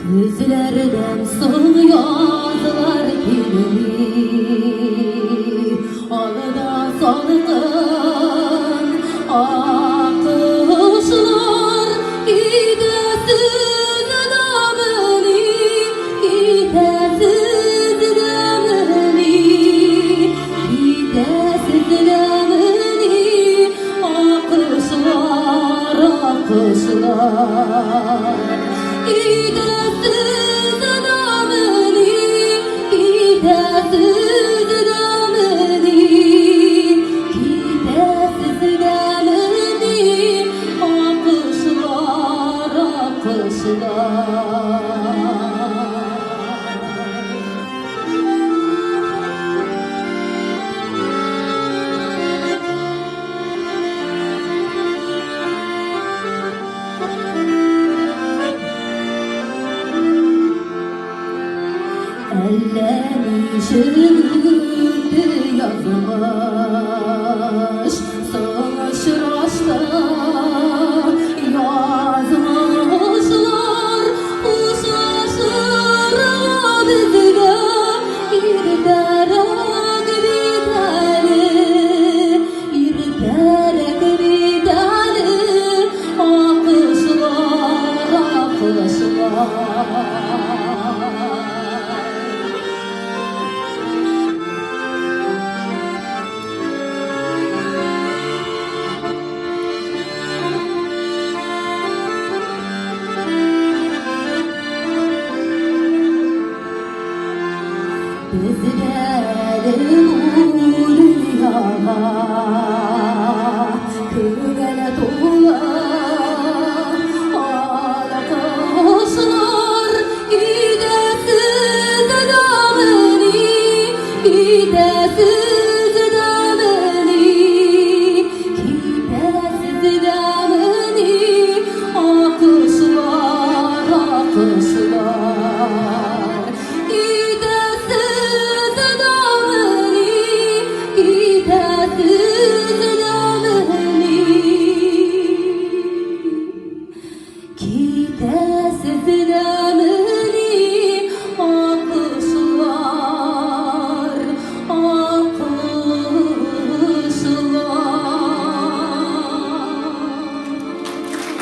Gözlerden sol yazlar gelir, alda salgın akışlar, gidesiz gamını, gidesiz gamını, gidesiz gamını, akışlar, akışlar. Gidesiz gamını, gidesiz gamını, gidesiz gamını, akışlar, akışlar. Ellerini şırgıntı yazmış, savaşraşta yazmışlar. Uşaşıra bizga irderek biteli, irderek biteli, akışlar, akışlar. Bizde